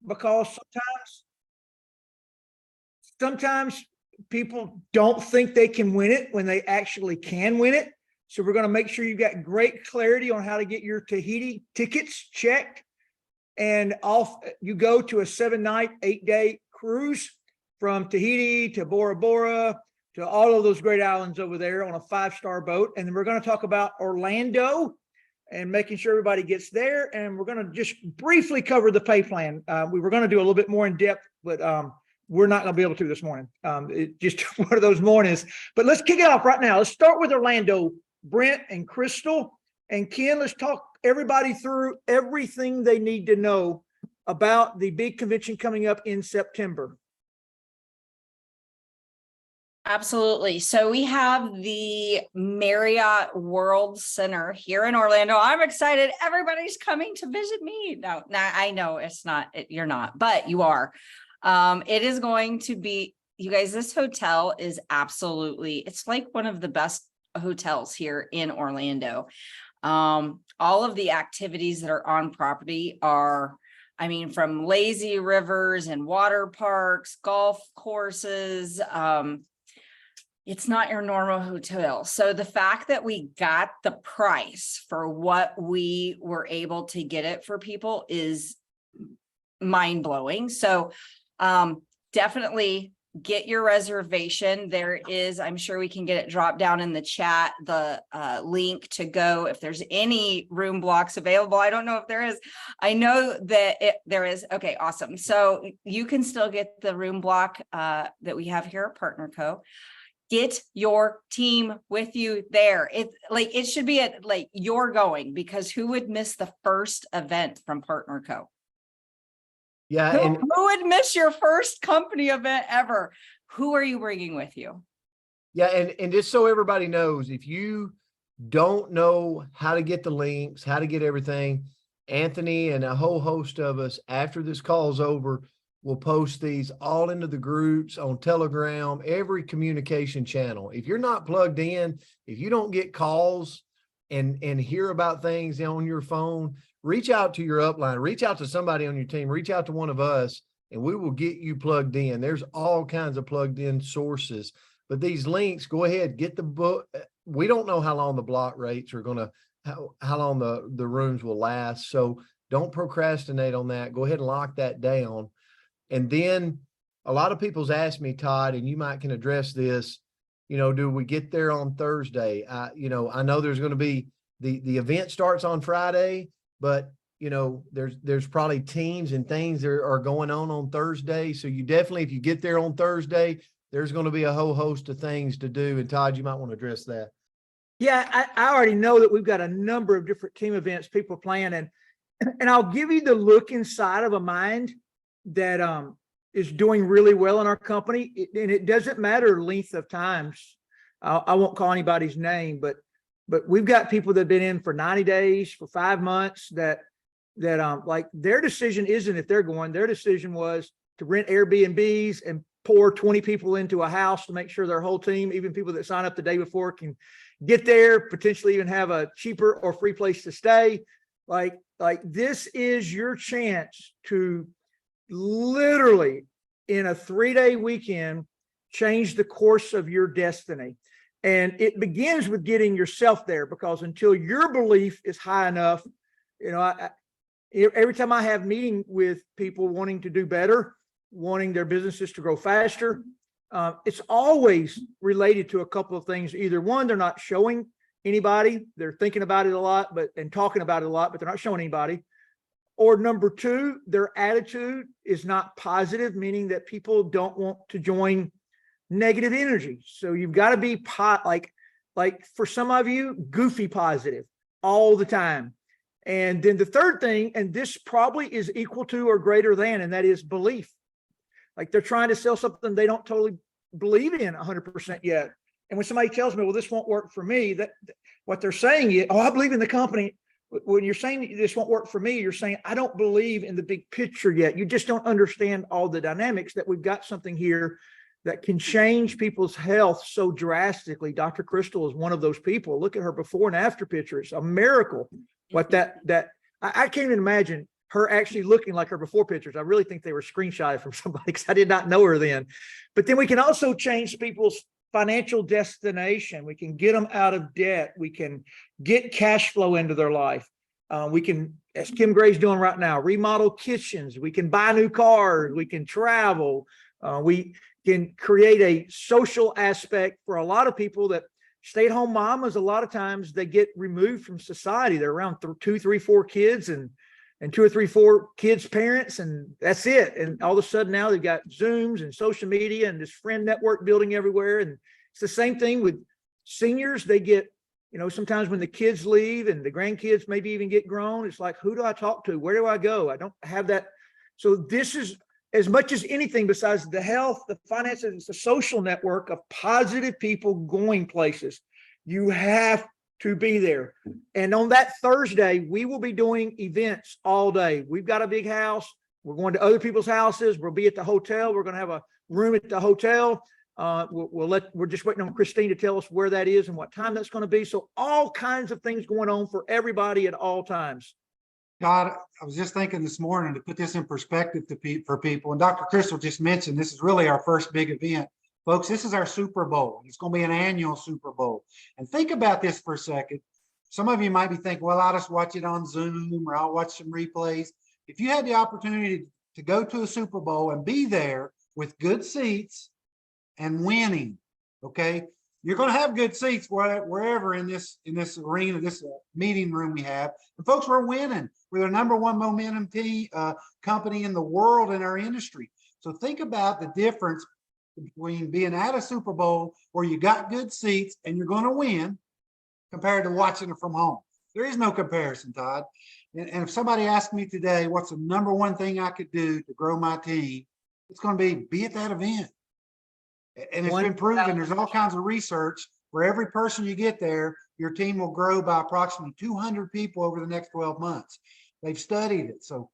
because sometimes people don't think they can win it when they actually can win it. So we're going to make sure you got great clarity on how to get your Tahiti tickets checked. And off you go to a 7-night, 8-day cruise from Tahiti to Bora Bora to all of those great islands over there on a 5-star boat. And then we're going to talk about Orlando and making sure everybody gets there. And we're going to just briefly cover the pay plan. We were going to do a little bit more in depth, but we're not going to be able to this morning. It's just one of those mornings. But let's kick it off right now. Let's start with Orlando. Brent and Kristal and Ken, let's talk everybody through everything they need to know about the big convention coming up in September. Absolutely. So we have the Marriott World Center here in Orlando. I'm excited. Everybody's coming to visit me. No, I know it's not, you're not, but you are. It is going to be, you guys, this hotel is absolutely, it's like one of the best hotels here in Orlando. All of the activities that are on property are, I mean, from lazy rivers and water parks, golf courses. It's not your normal hotel. So the fact that we got the price for what we were able to get it for people is mind-blowing. So definitely get your reservation. There is, I'm sure we can get it dropped down in the chat, the link to go if there's any room blocks available. I don't know if there is. I know that there is. Okay, awesome. So you can still get the room block that we have here at Partner Co. Get your team with you there. It should be like you're going, because who would miss the first event from Partner Co? Yeah. Who would miss your first company event ever? Who are you bringing with you? Yeah. And just so everybody knows, if you don't know how to get the links, how to get everything, Anthony and a whole host of us after this call's over, will post these all into the groups on Telegram, every communication channel. If you're not plugged in, if you don't get calls and hear about things on your phone, reach out to your upline, reach out to somebody on your team, reach out to one of us, and we will get you plugged in. There's all kinds of plugged in sources, but these links, go ahead, get the book. We don't know how long the block rates are going to, how long the rooms will last. So don't procrastinate on that. Go ahead and lock that down. And then a lot of people's asked me, Todd, and you might can address this, do we get there on Thursday? I know there's going to be, the event starts on Friday, but there's probably teams and things that are going on Thursday. So you definitely, if you get there on Thursday, there's going to be a whole host of things to do. And Todd, you might want to address that. Yeah, I already know that we've got a number of different team events people plan, and I'll give you the look inside of a mind that is doing really well in our company. And it doesn't matter length of times. I won't call anybody's name, but we've got people that have been in for 90 days, for 5 months, that like their decision isn't if they're going, their decision was to rent Airbnbs and pour 20 people into a house to make sure their whole team, even people that sign up the day before, can get there, potentially even have a cheaper or free place to stay. Like this is your chance to literally in a 3-day weekend change the course of your destiny. And it begins with getting yourself there, because until your belief is high enough, every time I have meeting with people wanting to do better, wanting their businesses to grow faster, it's always related to a couple of things. Either one, they're not showing anybody, they're thinking about it a lot, and talking about it a lot, but they're not showing anybody. Or number two, their attitude is not positive, meaning that people don't want to join negative energy. So you've got to be like for some of you, goofy positive all the time. And then the third thing, and this probably is equal to or greater than, and that is belief. Like they're trying to sell something they don't totally believe in 100% yet. And when somebody tells me, well, this won't work for me, that what they're saying is, oh, I believe in the company. When you're saying this won't work for me, you're saying, I don't believe in the big picture yet. You just don't understand all the dynamics, that we've got something here that can change people's health so drastically. Dr. Kristal is one of those people. Look at her before and after picture. It's a miracle. What I can't even imagine her actually looking like her before pictures. I really think they were screenshotted from somebody because I did not know her then. But then we can also change people's financial destination. We can get them out of debt. We can get cash flow into their life. We can, as Kim Gray's doing right now, remodel kitchens. We can buy new cars. We can travel. We can create a social aspect for a lot of people that stay-at-home mamas. A lot of times they get removed from society. They're around 2, 3, 4 kids and 2 or 3, 4 kids' parents, and that's it. And all of a sudden now they've got Zooms and social media and this friend network building everywhere. And it's the same thing with seniors. They get, sometimes when the kids leave and the grandkids maybe even get grown, it's like, who do I talk to? Where do I go? I don't have that. So this is, as much as anything besides the health, the finances, it's a social network of positive people going places. You have to be there. And on that Thursday, we will be doing events all day. We've got a big house. We're going to other people's houses. We'll be at the hotel. We're going to have a room at the hotel. We're just waiting on Christine to tell us where that is and what time that's going to be. So all kinds of things going on for everybody at all times. Todd, I was just thinking this morning to put this in perspective for people, and Dr. Kristal just mentioned this is really our first big event. Folks, this is our Super Bowl. It's going to be an annual Super Bowl. And think about this for a second. Some of you might be thinking, well, I'll just watch it on Zoom or I'll watch some replays. If you had the opportunity to go to a Super Bowl and be there with good seats and winning, okay, you're going to have good seats wherever in this arena, this meeting room we have. And folks, we're winning. We're the #1 momentum company in the world in our industry. So think about the difference between being at a Super Bowl where you got good seats and you're going to win compared to watching it from home. There is no comparison, Todd. And if somebody asked me today, what's the #1 thing I could do to grow my team? It's going to be at that event. And it's been proven. There's all kinds of research where every person you get there, your team will grow by approximately 200 people over the next 12 months. They've studied it. So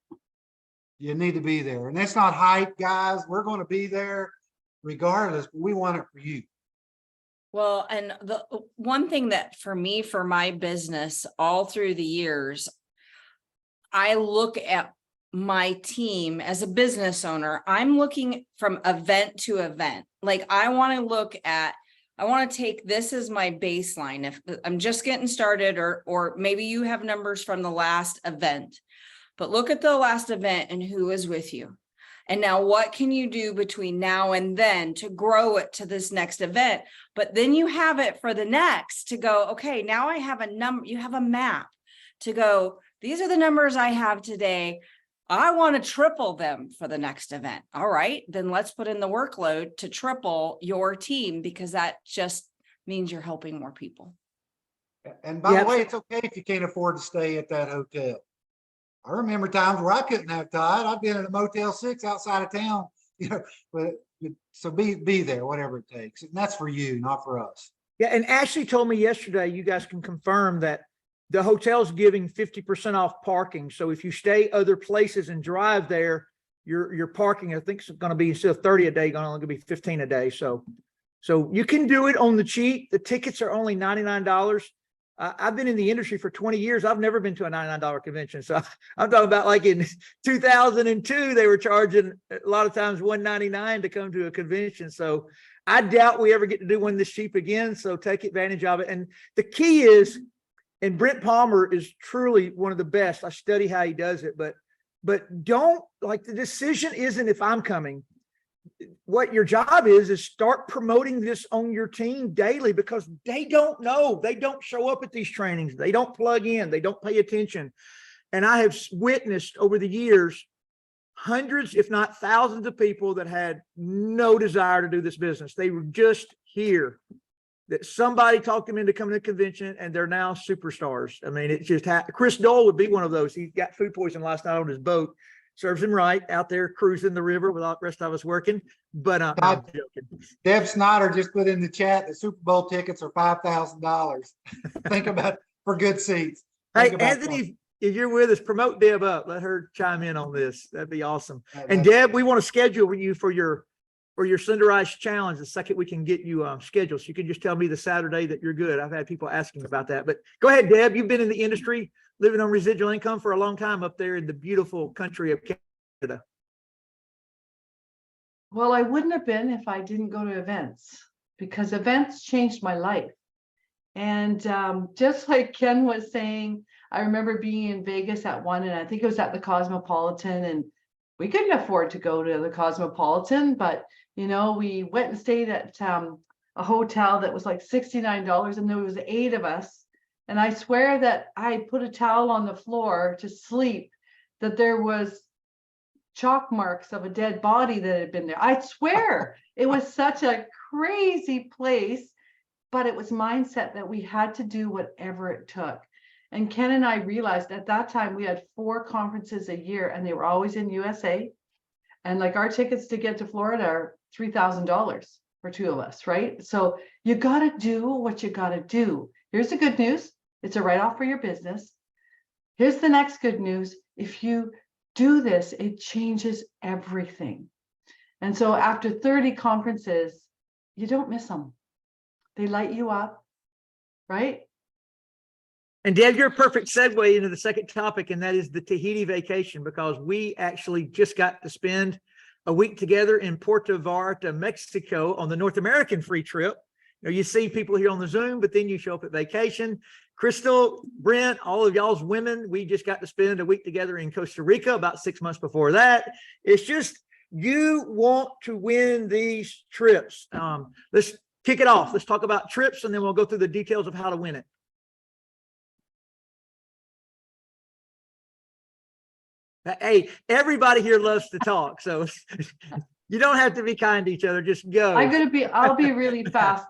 you need to be there. And that's not hype, guys. We're going to be there regardless, but we want it for you. Well, and the one thing that for me, for my business all through the years, I look at my team as a business owner. I'm looking from event to event. Like I want to take this as my baseline. If I'm just getting started, or maybe you have numbers from the last event, but look at the last event and who is with you. And now what can you do between now and then to grow it to this next event? But then you have it for the next to go, okay, now I have a number, you have a map to go, these are the numbers I have today. I want to triple them for the next event. All right, then let's put in the workload to triple your team, because that just means you're helping more people. And by the way, it's okay if you can't afford to stay at that hotel. I remember times where I couldn't have, Todd. I've been in a Motel 6 outside of town, but so be there, whatever it takes. And that's for you, not for us. Yeah. And Ashley told me yesterday, you guys can confirm that the hotel's giving 50% off parking. So if you stay other places and drive there, your parking, I think, is going to be, instead of 30 a day, going to be 15 a day. So you can do it on the cheap. The tickets are only $99. I've been in the industry for 20 years. I've never been to a $99 convention. So I'm talking about like in 2002, they were charging a lot of times $199 to come to a convention. So I doubt we ever get to do one this cheap again. So take advantage of it. And the key is, and Brent Palmer is truly one of the best. I study how he does it, but don't, like, the decision isn't if I'm coming. What your job is start promoting this on your team daily, because they don't know. They don't show up at these trainings. They don't plug in. They don't pay attention. And I have witnessed over the years, hundreds, if not thousands of people that had no desire to do this business. They were just here, that somebody talked them into coming to the convention, and they're now superstars. I mean, it just happened. Chris Dole would be one of those. He got food poisoning last night on his boat. Serves him right out there cruising the river without the rest of us working. But I'm joking. Deb Schneider just put in the chat that Super Bowl tickets are $5,000. Think about it, for good seats. Hey, Anthony, if you're with us, promote Deb up. Let her chime in on this. That'd be awesome. And Deb, we want to schedule you for your Slender Ice Challenge the second we can get you scheduled. So you can just tell me the Saturday that you're good. I've had people asking about that. But go ahead, Deb. You've been in the industry living on residual income for a long time up there in the beautiful country of Canada? Well, I wouldn't have been if I didn't go to events, because events changed my life. And just like Ken was saying, I remember being in Vegas at one, and I think it was at the Cosmopolitan, and we couldn't afford to go to the Cosmopolitan, but we went and stayed at a hotel that was like $69, and there was 8 of us. And I swear that I put a towel on the floor to sleep, that there was chalk marks of a dead body that had been there. I swear it was such a crazy place, but it was mindset that we had to do whatever it took. And Ken and I realized at that time we had 4 conferences a year, and they were always in USA. And like our tickets to get to Florida are $3,000 for 2 of us, right? So you got to do what you got to do. Here's the good news. It's a write-off for your business. Here's the next good news. If you do this, it changes everything. And so after 30 conferences, you don't miss them. They light you up, right? And Deb, you're a perfect segue into the second topic, and that is the Tahiti vacation, because we actually just got to spend a week together in Puerto Vallarta, Mexico on the North American free trip. You see people here on the Zoom, but then you show up at vacation. Kristal, Brent, all of y'all's women, we just got to spend a week together in Costa Rica about 6 months before that. It's just, you want to win these trips. Let's kick it off. Let's talk about trips, and then we'll go through the details of how to win it. Hey, everybody here loves to talk, so you don't have to be kind to each other. Just go. I'll be really fast.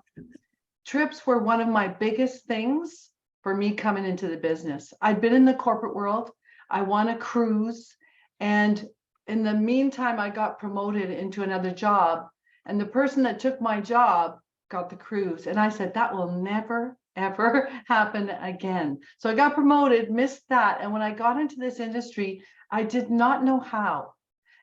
Trips were one of my biggest things for me coming into the business. I'd been in the corporate world. I won a cruise, and in the meantime, I got promoted into another job, and the person that took my job got the cruise. And I said, that will never, ever happen again. So I got promoted, missed that. And when I got into this industry, I did not know how.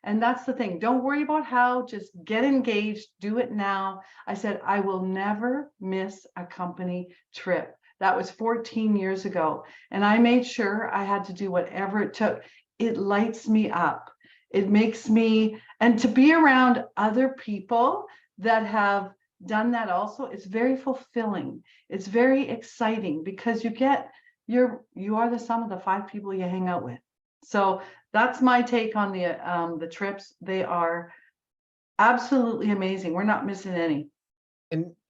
And that's the thing. Don't worry about how, just get engaged, do it now. I said, I will never miss a company trip. That was 14 years ago. And I made sure I had to do whatever it took. It lights me up. It makes me, and to be around other people that have done that also, it's very fulfilling. It's very exciting, because you are the sum of the 5 people you hang out with. So that's my take on the trips. They are absolutely amazing. We're not missing any.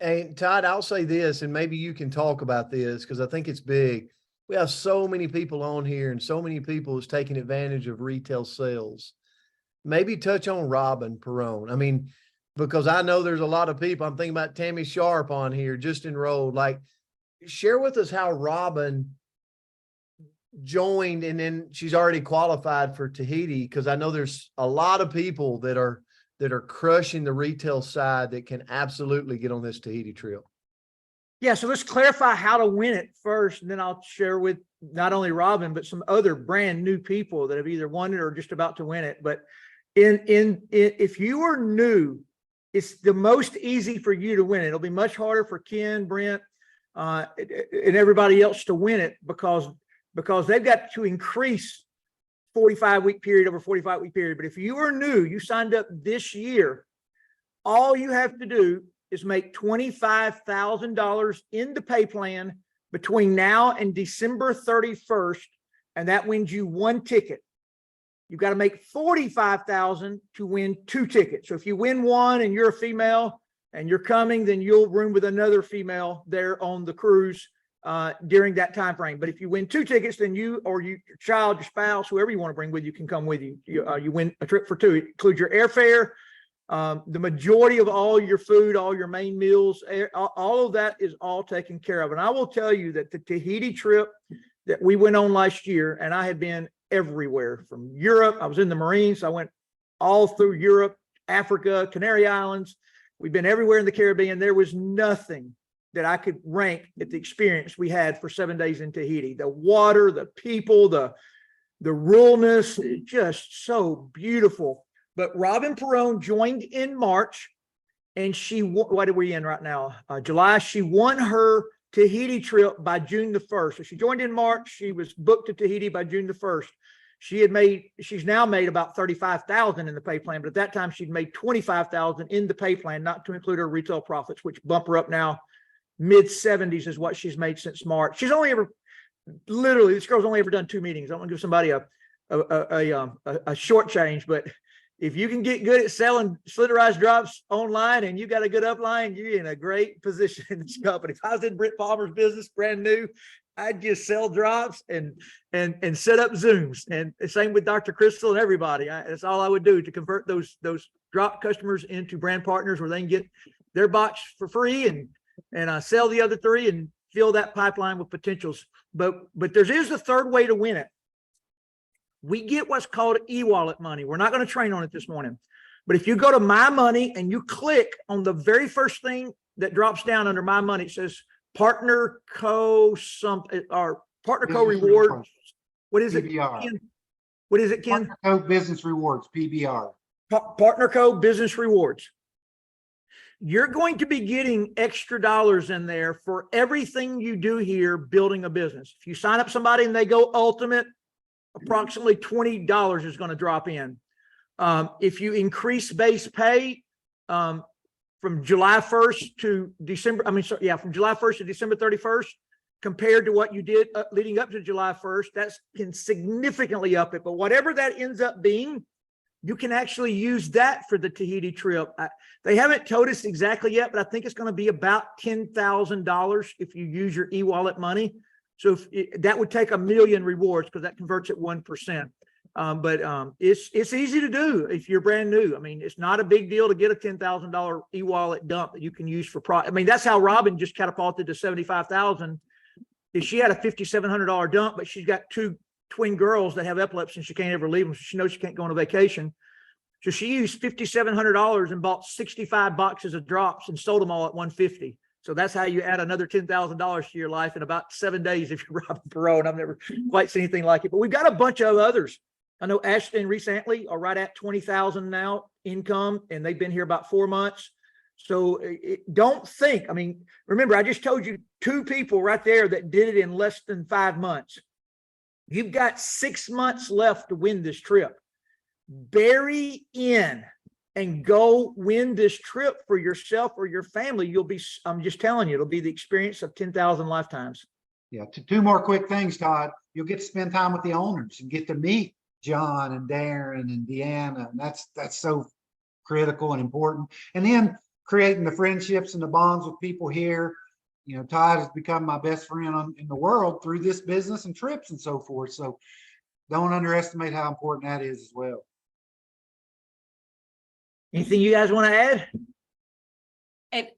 And Todd, I'll say this, and maybe you can talk about this, because I think it's big. We have so many people on here, and so many people who's taking advantage of retail sales. Maybe touch on Robin Perone. I mean, because I know there's a lot of people. I'm thinking about Tammy Sharp on here, just enrolled. Like, share with us how Robin joined, and then she's already qualified for Tahiti, because I know there's a lot of people that are crushing the retail side that can absolutely get on this Tahiti trip. Yeah, so let's clarify how to win it first, and then I'll share with not only Robin, but some other brand new people that have either won it or just about to win it. But if you are new, it's the most easy for you to win it. It'll be much harder for Ken, Brent, and everybody else to win it, because they've got to increase 45-week period over 45-week period. But if you are new, you signed up this year, all you have to do is make $25,000 in the pay plan between now and December 31st, and that wins you 1 ticket. You've got to make $45,000 to win 2 tickets. So if you win 1 and you're a female and you're coming, then you'll room with another female there on the cruise during that time frame. But if you win 2 tickets, then you or your child, your spouse, whoever you want to bring with you can come with you. You win a trip for 2. It includes your airfare, the majority of all your food, all your main meals, all of that is all taken care of. And I will tell you that the Tahiti trip that we went on last year, and I had been everywhere from Europe. I was in the Marines. So I went all through Europe, Africa, Canary Islands. We've been everywhere in the Caribbean. There was nothing that I could rank at the experience we had for 7 days in Tahiti. The water, the people, the ruralness, just so beautiful. But Robin Perone joined in March, and what are we in right now? July. She won her Tahiti trip by June the 1st. So she joined in March. She was booked to Tahiti by June the 1st. She's now made about 35,000 in the pay plan, but at that time she'd made 25,000 in the pay plan, not to include her retail profits, which bump her up now mid 70s is what she's made since March. She's only ever, literally, this girl's only ever done 2 meetings. I'm gonna give somebody a short change, but if you can get good at selling sliderized drops online and you got a good upline, you're in a great position in this company. If I was in Brent Palmer's business, brand new, I'd just sell drops and set up Zooms. And the same with Dr. Kristal and everybody. That's all I would do to convert those drop customers into brand partners where they can get their box for free and sell the other 3 and fill that pipeline with potentials. But there is a third way to win it. We get what's called e-wallet money. We're not going to train on it this morning, but if you go to My Money and you click on the very first thing that drops down under My Money, it says Partner Co. something or Partner Co. Business Rewards. Rewards. What is it? PBR. Ken? What is it, Ken? Partner Code Business Rewards, PBR. Partner Co. Business Rewards. You're going to be getting extra dollars in there for everything you do here building a business. If you sign up somebody and they go ultimate, approximately $20 is going to drop in. If you increase base pay from July 1st to December, from July 1st to December 31st, compared to what you did leading up to July 1st, that can significantly up it. But whatever that ends up being, you can actually use that for the Tahiti trip. They haven't told us exactly yet, but I think it's going to be about $10,000 if you use your e-wallet money. So that would take 1 million rewards because that converts at 1%. But it's easy to do if you're brand new. I mean, it's not a big deal to get a $10,000 e-wallet dump that you can use for that's how Robin just catapulted to 75,000. If she had a $5,700 dump, but she's got 2 twin girls that have epilepsy and she can't ever leave them. So she knows she can't go on a vacation. So she used $5,700 and bought 65 boxes of drops and sold them all at $150. So that's how you add another $10,000 to your life in about 7 days if you're Robin Perot. I've never quite seen anything like it, but we've got a bunch of others. I know Ashley and recently are right at 20,000 now income, and they've been here about 4 months. So don't think, remember, I just told you 2 people right there that did it in less than 5 months. You've got 6 months left to win this trip. Bury in and go win this trip for yourself or your family. I'm just telling you, it'll be the experience of 10,000 lifetimes. Yeah, 2 more quick things, Todd. You'll get to spend time with the owners and get to meet John and Darren and Deanna. And that's so critical and important. And then creating the friendships and the bonds with people here. You know, Todd has become my best friend in the world through this business and trips and so forth. So don't underestimate how important that is as well. Anything you guys want to add?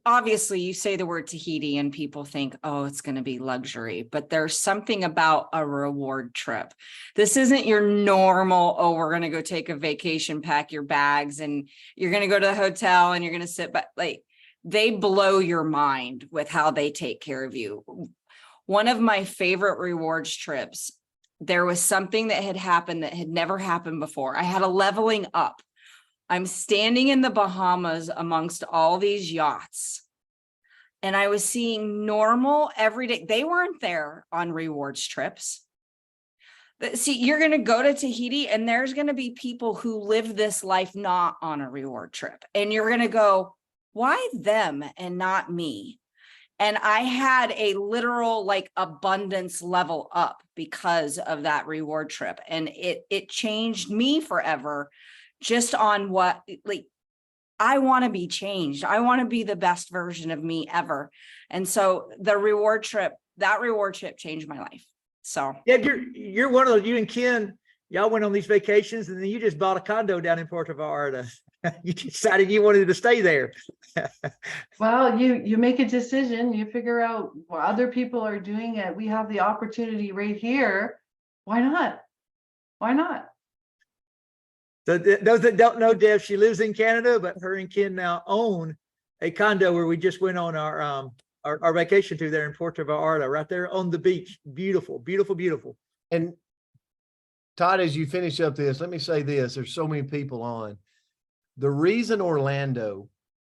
Obviously, you say the word Tahiti and people think, oh, it's going to be luxury, but there's something about a reward trip. This isn't your normal, oh, we're going to go take a vacation, pack your bags, and you're going to go to the hotel and you're going to sit back. Like, they blow your mind with how they take care of you. One of my favorite rewards trips, there was something that had happened that had never happened before. I had a leveling up. I'm standing in the Bahamas amongst all these yachts, and I was seeing normal everyday. They weren't there on rewards trips. See, you're going to go to Tahiti and there's going to be people who live this life not on a reward trip. And you're going to go, why them and not me? And I had a literal abundance level up because of that reward trip. And it changed me forever just on what, I want to be changed. I want to be the best version of me ever. And so that reward trip changed my life. So yeah, you're one of those, you and Ken, y'all went on these vacations and then you just bought a condo down in Puerto Vallarta. You decided you wanted to stay there. Well, you make a decision, you figure out what other people are doing it. We have the opportunity right here. Why not? Why not? So those that don't know, Deb, she lives in Canada, but her and Ken now own a condo where we just went on our vacation to there in Puerto Vallarta, right there on the beach. Beautiful, beautiful, beautiful. And Todd, as you finish up this, let me say this. There's so many people on. The reason Orlando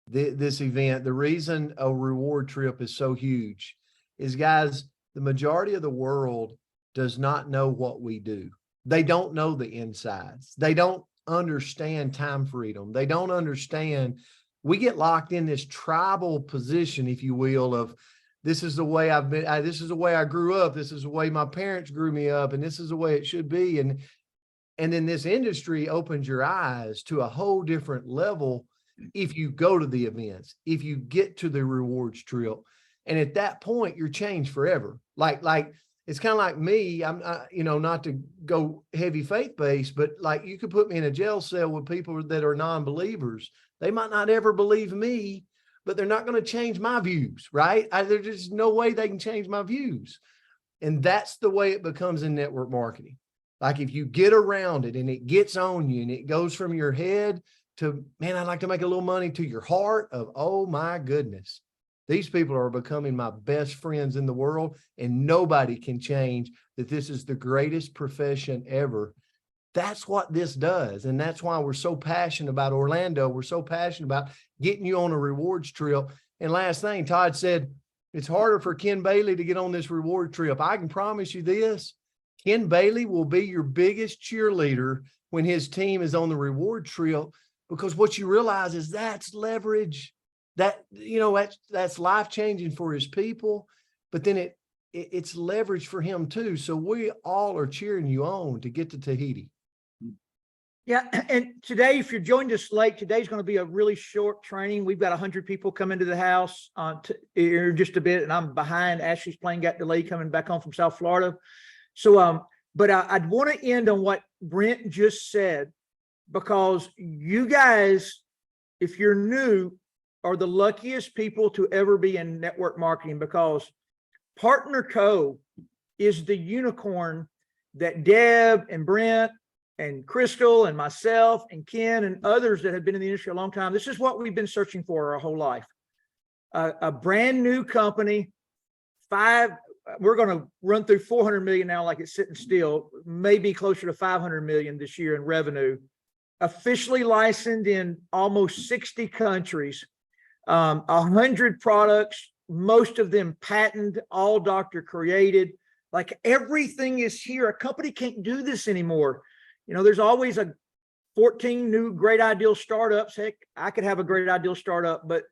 this event, the reason a reward trip is so huge is, guys, the majority of the world does not know what we do. They don't know the insides. They don't understand time freedom. They don't understand. We get locked in this tribal position, if you will, of this is the way I've been, this is the way I grew up. This is the way my parents grew me up, and this is the way it should be. And then this industry opens your eyes to a whole different level if you go to the events, if you get to the rewards trip. And at that point, you're changed forever. Like it's kind of like me. Not to go heavy faith-based, but like you could put me in a jail cell with people that are non-believers. They might not ever believe me, but they're not going to change my views, right? There's just no way they can change my views. And that's the way it becomes in network marketing. Like if you get around it and it gets on you and it goes from your head to, man, I'd like to make a little money, to your heart of, oh my goodness, these people are becoming my best friends in the world, and nobody can change that this is the greatest profession ever. That's what this does. And that's why we're so passionate about Orlando. We're so passionate about getting you on a rewards trip. And last thing, Todd said, it's harder for Ken Bailey to get on this reward trip. I can promise you this, Ken Bailey will be your biggest cheerleader when his team is on the reward trip, because what you realize is that's leverage. That's life-changing for his people, but then it's leverage for him too. So we all are cheering you on to get to Tahiti. Yeah, and today, if you're joined us late, today's going to be a really short training. We've got 100 people coming to the house here just a bit, and I'm behind. Ashley's plane got delayed coming back home from South Florida. So, but I'd want to end on what Brent just said, because you guys, if you're new, are the luckiest people to ever be in network marketing, because Partner Co is the unicorn that Deb and Brent and Kristal and myself and Ken and others that have been in the industry a long time, this is what we've been searching for our whole life. A brand new company, we're going to run through 400 million now, like it's sitting still, maybe closer to 500 million this year in revenue, officially licensed in almost 60 countries, 100 products, most of them patented, all doctor created. Like everything is here. A company can't do this anymore. There's always 14 new great ideal startups. Heck, I could have a great ideal startup, but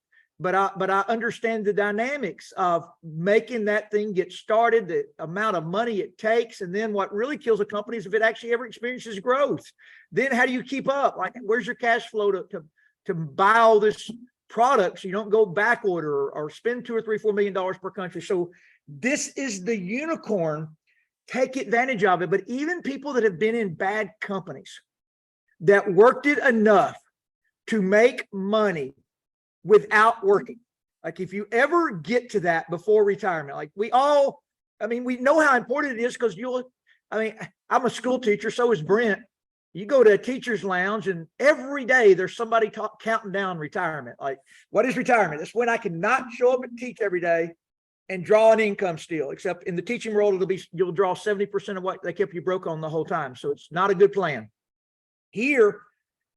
I understand the dynamics of making that thing get started, the amount of money it takes, and then what really kills a company is if it actually ever experiences growth. Then how do you keep up? Like, where's your cash flow to buy all this product so you don't go back order or spend $2 or $3, $4 million per country? So this is the unicorn. Take advantage of it. But even people that have been in bad companies that worked it enough to make money without working, like if you ever get to that before retirement, like we know how important it is, because I'm a school teacher, so is Brent. You go to a teacher's lounge and every day there's somebody counting down retirement. Like, what is retirement? It's when I can not show up and teach every day and draw an income still, except in the teaching world, you'll draw 70% of what they kept you broke on the whole time. So it's not a good plan. Here,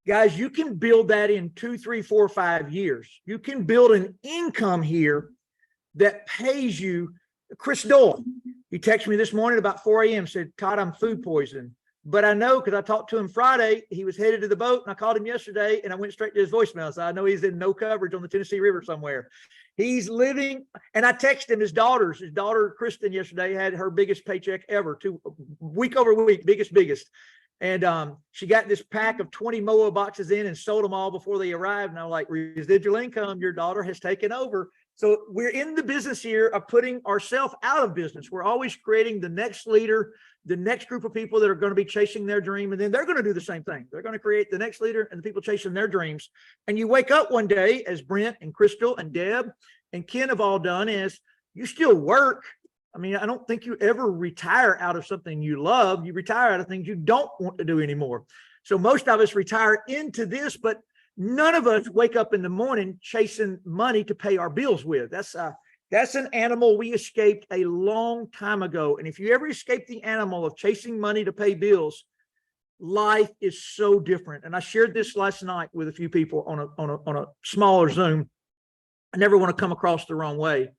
guys, you can build that in 2, 3, 4, 5 years. You can build an income here that pays you. Chris Doyle, he texted me this morning about 4 a.m., said, Todd, I'm food poisoning. But I know, because I talked to him Friday, he was headed to the boat, and I called him yesterday and I went straight to his voicemail. So I know he's in no coverage on the Tennessee River somewhere. He's living, and I texted him his daughter, Kristen, yesterday had her biggest paycheck ever, week over week, biggest. And she got this pack of 20 MOA boxes in and sold them all before they arrived. And I'm like, residual income, your daughter has taken over. So we're in the business here of putting ourselves out of business. We're always creating the next leader, the next group of people that are going to be chasing their dream. And then they're going to do the same thing. They're going to create the next leader and the people chasing their dreams. And you wake up one day, as Brent and Kristal and Deb and Ken have all done, is you still work. I mean, I don't think you ever retire out of something you love. You retire out of things you don't want to do anymore. So most of us retire into this, but none of us wake up in the morning chasing money to pay our bills with. That's an animal we escaped a long time ago. And if you ever escape the animal of chasing money to pay bills, life is so different. And I shared this last night with a few people on a smaller Zoom. I never want to come across the wrong way,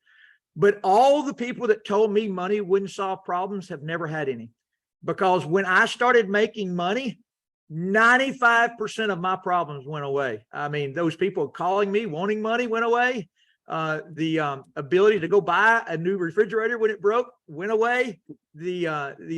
but all the people that told me money wouldn't solve problems have never had any, because when I started making money, 95% of my problems went away. I mean, those people calling me wanting money went away. The ability to go buy a new refrigerator when it broke went away. The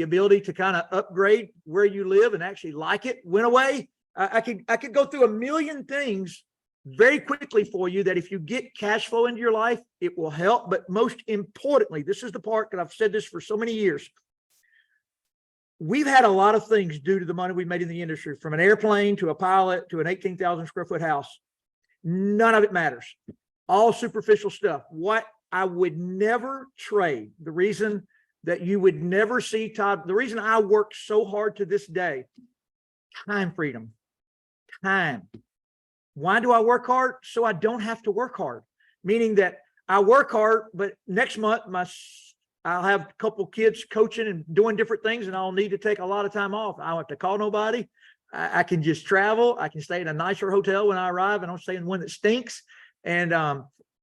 ability to kind of upgrade where you live and actually like it went away. I could go through a million things very quickly for you that if you get cash flow into your life, it will help. But most importantly, this is the part that I've said this for so many years. We've had a lot of things due to the money we made in the industry, from an airplane to a pilot to an 18,000 square foot house. None of it matters. All superficial stuff. What I would never trade, the reason that you would never see Todd, the reason I work so hard to this day, time freedom, time. Why do I work hard? So I don't have to work hard, meaning that I work hard, but next month I'll have a couple kids coaching and doing different things, and I'll need to take a lot of time off. I don't have to call nobody. I can just travel. I can stay in a nicer hotel when I arrive. I don't stay in one that stinks. And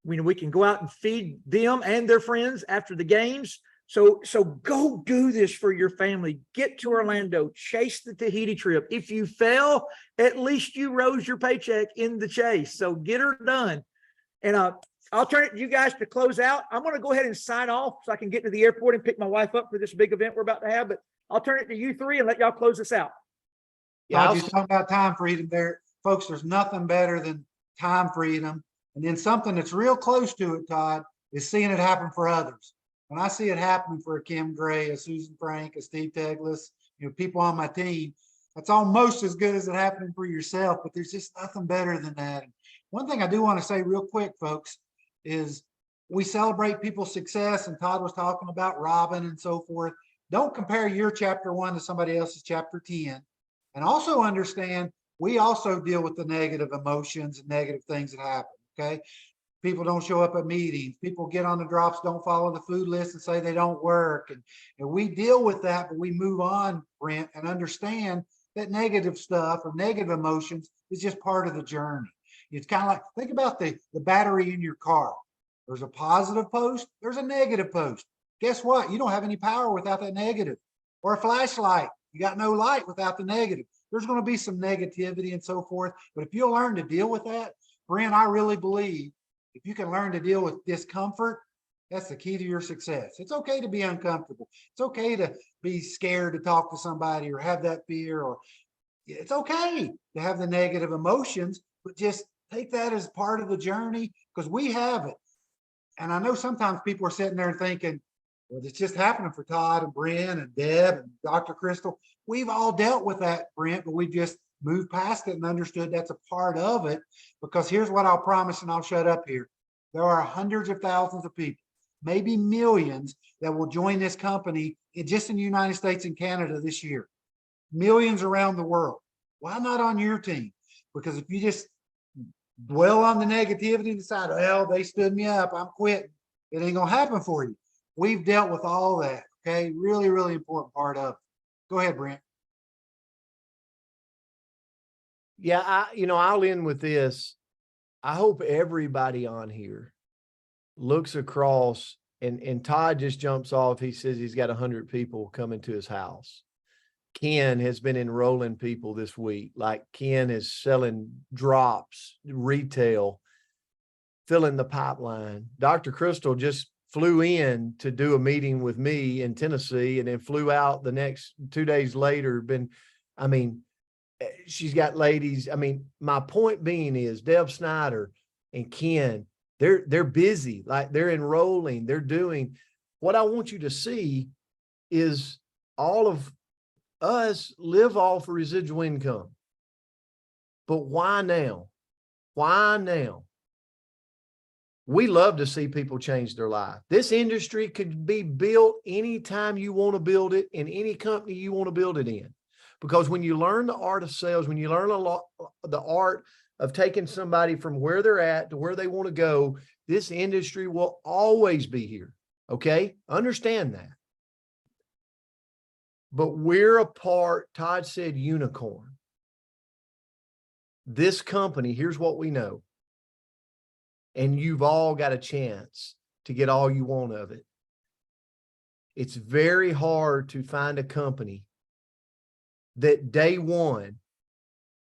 we can go out and feed them and their friends after the games. So go do this for your family. Get to Orlando, chase the Tahiti trip. If you fail, at least you rose your paycheck in the chase. So get her done. And I'll turn it to you guys to close out. I'm going to go ahead and sign off so I can get to the airport and pick my wife up for this big event we're about to have. But I'll turn it to you three and let y'all close this out. Yeah, Todd, you talk about time freedom there. Folks, there's nothing better than time freedom. And then something that's real close to it, Todd, is seeing it happen for others. When I see it happening for a Kim Gray, a Susan Frank, a Steve Teglis, people on my team, that's almost as good as it happening for yourself, but there's just nothing better than that. And one thing I do want to say real quick, folks, is we celebrate people's success, and Todd was talking about Robin and so forth. Don't compare your chapter 1 to somebody else's chapter 10. And also understand, we also deal with the negative emotions and negative things that happen, okay? People don't show up at meetings. People get on the drops, don't follow the food list and say they don't work. And we deal with that, but we move on, Brent, and understand that negative stuff or negative emotions is just part of the journey. It's kind of like, think about the battery in your car. There's a positive post, there's a negative post. Guess what? You don't have any power without that negative. Or a flashlight, you got no light without the negative. There's going to be some negativity and so forth. But if you'll learn to deal with that, Brent, I really believe if you can learn to deal with discomfort, that's the key to your success. It's okay to be uncomfortable. It's okay to be scared to talk to somebody or have that fear, or it's okay to have the negative emotions, but just take that as part of the journey, because we have it. And I know sometimes people are sitting there thinking, well, it's just happening for Todd and Brent and Deb and Dr. Kristal. We've all dealt with that, Brent, but we just moved past it and understood that's a part of it. Because here's what I'll promise, and I'll shut up here. There are hundreds of thousands of people, maybe millions, that will join this company just in the United States and Canada this year. Millions around the world. Why not on your team? Because if you just dwell on the negativity and decide, well, they stood me up, I'm quitting, it ain't gonna happen for you. We've dealt with all that, okay? Really, really important part of it. Go ahead, Brent. Yeah, I'll end with this. I hope everybody on here looks across, and Todd just jumps off. He says he's got 100 people coming to his house. Ken has been enrolling people this week. Like, Ken is selling drops, retail, filling the pipeline. Dr. Kristal just flew in to do a meeting with me in Tennessee and then flew out the next 2 days later. She's got ladies. My point being is Deb Schneider and Ken, they're busy, like they're enrolling, they're doing. What I want you to see is all of us live off residual income. But why now? Why now? We love to see people change their life. This industry could be built anytime you want to build it, in any company you want to build it in. Because when you learn the art of sales, when you learn the art of taking somebody from where they're at to where they want to go, this industry will always be here. Okay? Understand that. but we're a part, Todd said unicorn. This company, here's what we know. And you've all got a chance to get all you want of it. It's very hard to find a company that day one,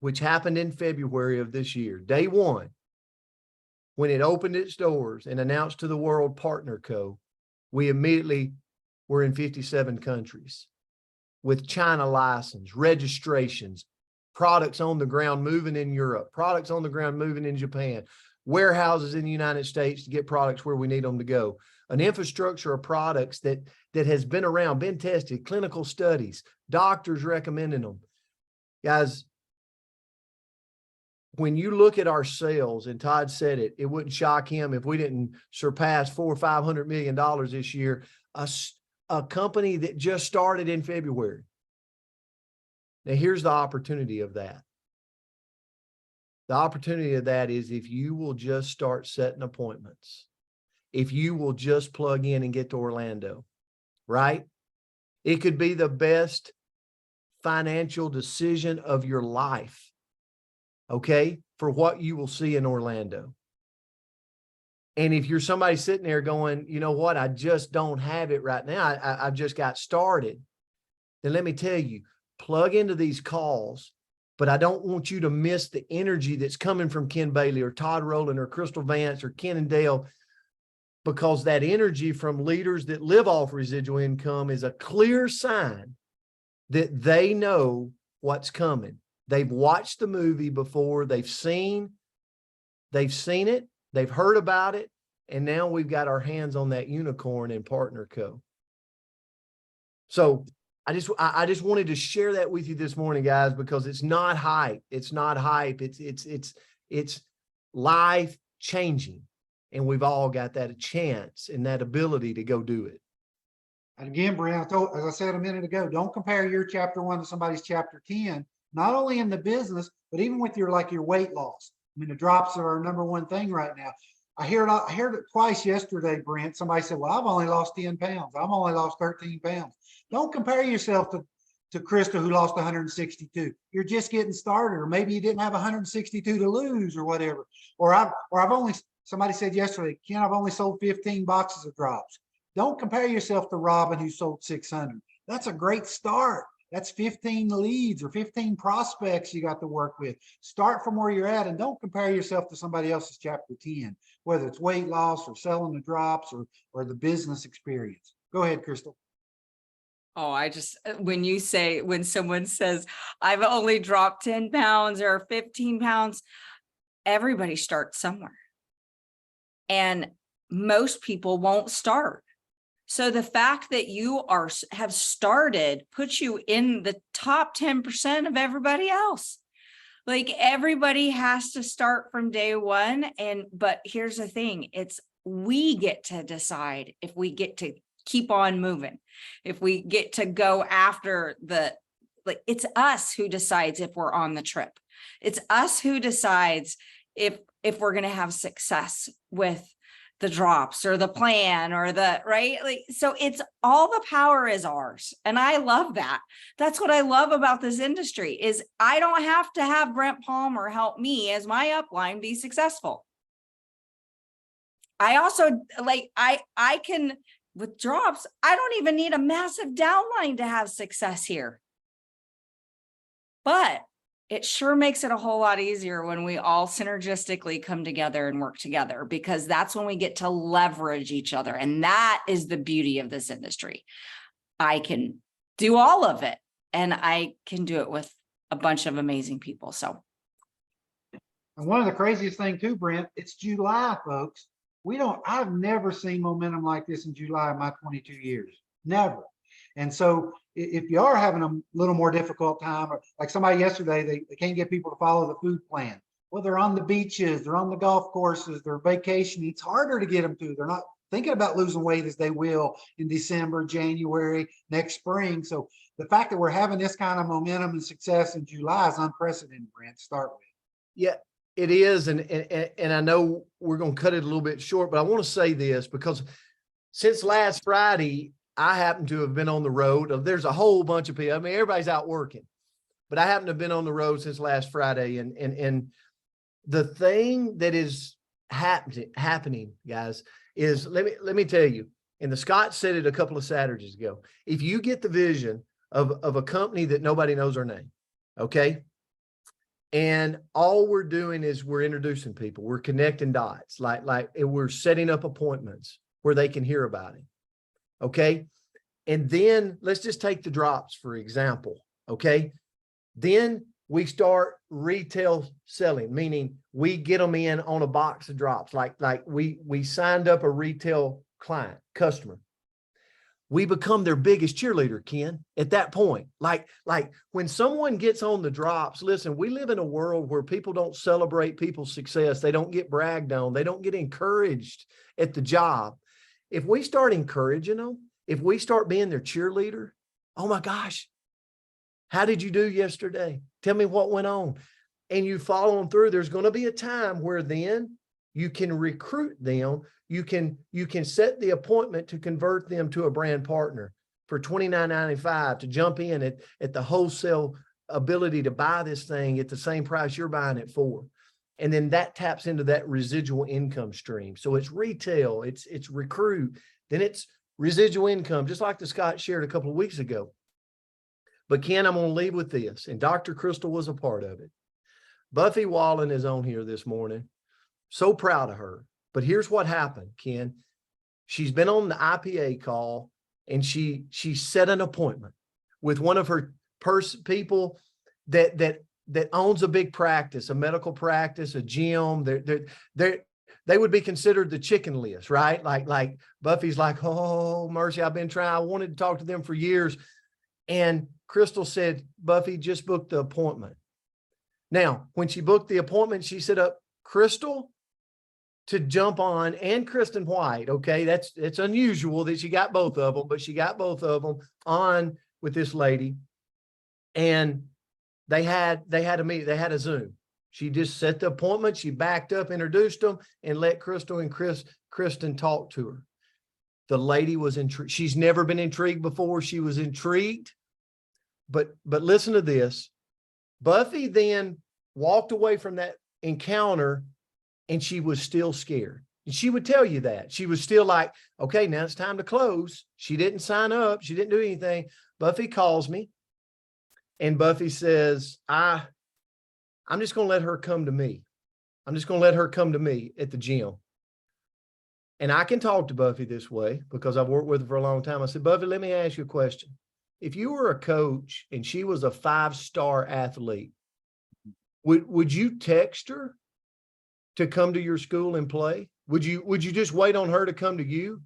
which happened in February of this year, day one, when it opened its doors and announced to the world Partner Co., we immediately were in 57 countries with China license, registrations, products on the ground moving in Europe, products on the ground moving in Japan, warehouses in the United States to get products where we need them to go. An infrastructure of products that has been around, been tested, clinical studies, doctors recommending them. Guys, when you look at our sales, and Todd said it, it wouldn't shock him if we didn't surpass $400 or $500 million this year. A company that just started in February. Now, here's the opportunity of that. The opportunity of that is if you will just start setting appointments, if you will just plug in and get to Orlando, right? It could be the best financial decision of your life, okay, for what you will see in Orlando. And if you're somebody sitting there going, you know what, I just don't have it right now, I've just got started, then let me tell you, plug into these calls, but I don't want you to miss the energy that's coming from Ken Bailey or Todd Rowland or Kristal Vance or Ken and Dale, because that energy from leaders that live off residual income is a clear sign that they know what's coming. They've watched the movie before, they've seen it, they've heard about it, and now we've got our hands on that unicorn in Partner Co. So I just wanted to share that with you this morning, guys, because it's not hype. It's not hype. It's life changing. And we've all got that chance and that ability to go do it. And again, Brent, as I said a minute ago, don't compare your chapter 1 to somebody's chapter 10, not only in the business, but even with your weight loss. I mean, the drops are our number one thing right now. I heard it twice yesterday, Brent. Somebody said, well, I've only lost 10 pounds. I've only lost 13 pounds. Don't compare yourself to Kristal, who lost 162. You're just getting started, or maybe you didn't have 162 to lose or whatever. Somebody said yesterday, Ken, I've only sold 15 boxes of drops. Don't compare yourself to Robin, who sold 600. That's a great start. That's 15 leads or 15 prospects you got to work with. Start from where you're at and don't compare yourself to somebody else's chapter 10, whether it's weight loss or selling the drops or the business experience. Go ahead, Kristal. Oh, when someone says, I've only dropped 10 pounds or 15 pounds, everybody starts somewhere. And most people won't start. So the fact that you have started puts you in the top 10% of everybody else. Like, everybody has to start from day one. But here's the thing, we get to decide if we get to keep on moving, if we get to go after it's us who decides if we're on the trip. It's us who decides if we're going to have success with the drops or the plan or right. So it's all, the power is ours. And I love that. That's what I love about this industry is I don't have to have Brent Palmer help me as my upline be successful. I also I can, with drops, I don't even need a massive downline to have success here. But it sure makes it a whole lot easier when we all synergistically come together and work together, because that's when we get to leverage each other. And that is the beauty of this industry. I can do all of it, and I can do it with a bunch of amazing people. So. And one of the craziest thing too, Brent, it's July, folks. I've never seen momentum like this in July in my 22 years. Never. And so if you are having a little more difficult time, or like somebody yesterday, they can't get people to follow the food plan. Well, they're on the beaches, they're on the golf courses, they're vacationing. It's harder to get them to. They're not thinking about losing weight as they will in December, January, next spring. So the fact that we're having this kind of momentum and success in July is unprecedented, Brent, to start with. Yeah, it is. And I know we're going to cut it a little bit short, but I want to say this because since last Friday, I happen to have been on the road. There's a whole bunch of people. I mean, everybody's out working, but I happen to have been on the road since last Friday. And the thing that is happening, guys, is let me tell you, and the Scott said it a couple of Saturdays ago. If you get the vision of a company that nobody knows our name, okay? And all we're doing is we're introducing people, we're connecting dots, like we're setting up appointments where they can hear about it. Okay. And then let's just take the drops, for example. Okay. Then we start retail selling, meaning we get them in on a box of drops. Like we signed up a retail client, customer. We become their biggest cheerleader, Ken, at that point. Like when someone gets on the drops, listen, we live in a world where people don't celebrate people's success. They don't get bragged on. They don't get encouraged at the job. If we start encouraging them, if we start being their cheerleader, oh my gosh, how did you do yesterday? Tell me what went on. And you follow them through. There's going to be a time where then you can recruit them. You can set the appointment to convert them to a brand partner for $29.95 to jump in at the wholesale ability to buy this thing at the same price you're buying it for. And then that taps into that residual income stream. So it's retail, it's recruit, then it's residual income, just like the Scott shared a couple of weeks ago. But Ken, I'm going to leave with this, and Dr. Kristal was a part of it. Buffy Wallen is on here this morning. So proud of her. But here's what happened, Ken. She's been on the IPA call, and she set an appointment with one of her people that owns a big practice, a medical practice, a gym. They would be considered the chicken list, right? Like Buffy's like, oh, mercy, I've been trying. I wanted to talk to them for years. And Kristal said, Buffy, just book the appointment. Now, when she booked the appointment, she set up Kristal to jump on and Kristen White. Okay. It's unusual that she got both of them, but she got both of them on with this lady. And they had a meeting, they had a Zoom. She just set the appointment. She backed up, introduced them, and let Kristal and Kristen talk to her. The lady was intrigued. She's never been intrigued before. She was intrigued. But listen to this. Buffy then walked away from that encounter, and she was still scared. And she would tell you that. She was still like, okay, now it's time to close. She didn't sign up. She didn't do anything. Buffy calls me, and Buffy says, I'm just going to let her come to me. I'm just going to let her come to me at the gym. And I can talk to Buffy this way because I've worked with her for a long time. I said, Buffy, let me ask you a question. If you were a coach and she was a 5-star athlete, would you text her to come to your school and play? Would you just wait on her to come to you?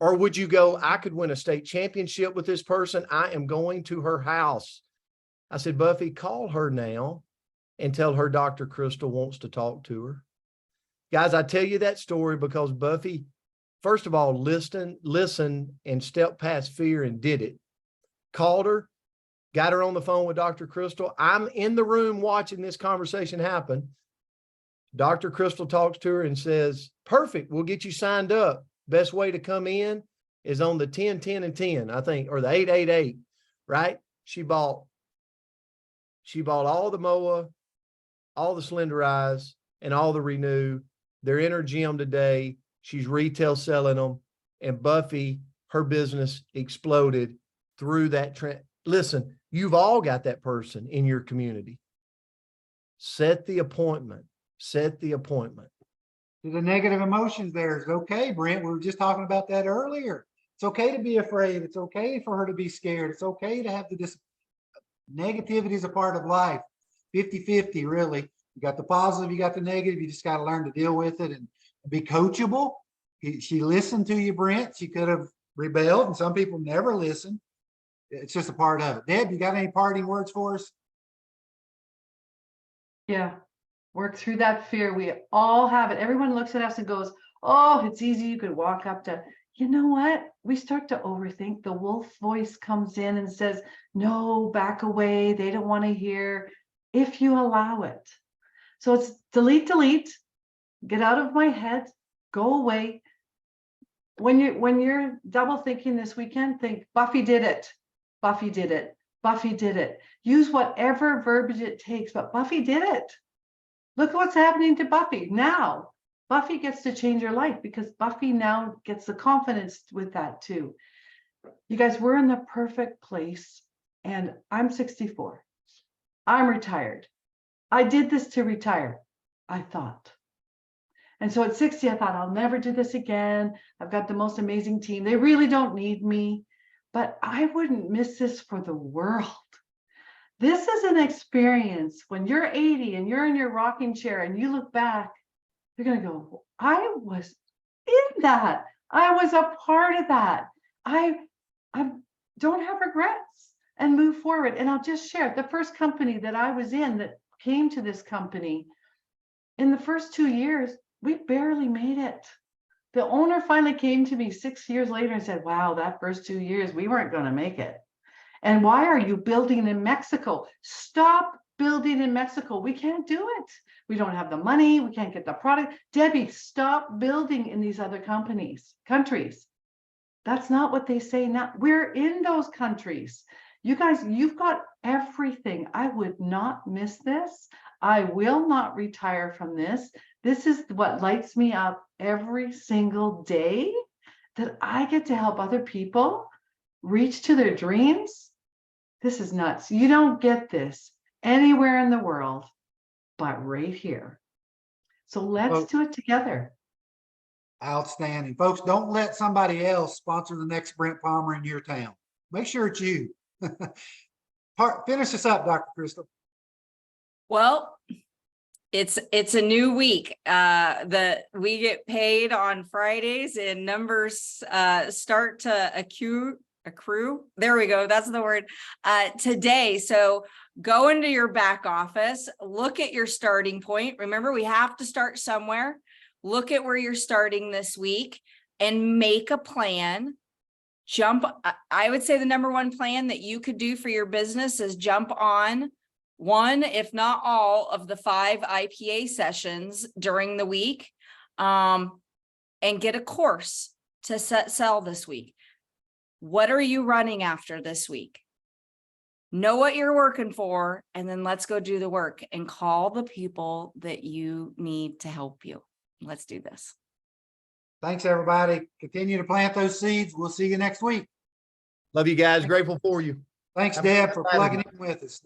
Or would you go, I could win a state championship with this person. I am going to her house. I said, Buffy, call her now and tell her Dr. Kristal wants to talk to her. Guys, I tell you that story because Buffy, first of all, listened and stepped past fear and did it. Called her, got her on the phone with Dr. Kristal. I'm in the room watching this conversation happen. Dr. Kristal talks to her and says, perfect, we'll get you signed up. Best way to come in is on the 10, 10, and 10, I think, or the 8, 8, 8, right? She bought all the MOA, all the Slenderize, and all the Renew. They're in her gym today. She's retail selling them. And Buffy, her business exploded through that trend. Listen, you've all got that person in your community. Set the appointment. Set the appointment. The negative emotions there is okay, Brent. We were just talking about that earlier. It's okay to be afraid. It's okay for her to be scared. It's okay to have negativity is a part of life. 50-50, really. You got the positive, you got the negative. You just got to learn to deal with it and be coachable. She listened to you, Brent. She could have rebelled, and some people never listen. It's just a part of it. Deb, you got any parting words for us? Yeah. Work through that fear. We all have it. Everyone looks at us and goes, oh, it's easy. You could walk up to, you know what? We start to overthink. The wolf voice comes in and says, no, back away. They don't want to hear if you allow it. So it's delete, get out of my head, go away. when you're double thinking this weekend, think Buffy did it. Buffy did it. Buffy did it. Use whatever verbiage it takes, but Buffy did it. Look what's happening to Buffy now. Buffy gets to change her life because Buffy now gets the confidence with that too. You guys, we're in the perfect place, and I'm 64. I'm retired. I did this to retire, I thought. And so at 60, I thought, I'll never do this again. I've got the most amazing team. They really don't need me, but I wouldn't miss this for the world. This is an experience when you're 80 and you're in your rocking chair and you look back, you're going to go, I was in that. I was a part of that. I don't have regrets and move forward. And I'll just share the first company that I was in that came to this company. In the first 2 years, we barely made it. The owner finally came to me 6 years later and said, wow, that first 2 years, we weren't going to make it. And why are you building in Mexico? Stop building in Mexico. We can't do it. We don't have the money. We can't get the product. Debbie, stop building in these other countries. That's not what they say now. We're in those countries. You guys, you've got everything. I would not miss this. I will not retire from this. This is what lights me up every single day, that I get to help other people reach to their dreams. This is nuts. You don't get this anywhere in the world, but right here. So let's do it together. Outstanding. Folks, don't let somebody else sponsor the next Brent Palmer in your town. Make sure it's you. Finish this up, Dr. Kristal. Well, it's a new week. We get paid on Fridays and numbers start to accrue. There we go. That's the word today. So go into your back office, look at your starting point. Remember, we have to start somewhere. Look at where you're starting this week and make a plan. I would say the number one plan that you could do for your business is jump on one, if not all, of the 5 IPA sessions during the week, and get a course to sell this week. What are you running after this week? Know what you're working for, and then let's go do the work and call the people that you need to help you. Let's do this. Thanks, everybody. Continue to plant those seeds. We'll see you next week. Love you guys. Grateful for you. Thanks, Have a Deb, good for Saturday. plugging in with us.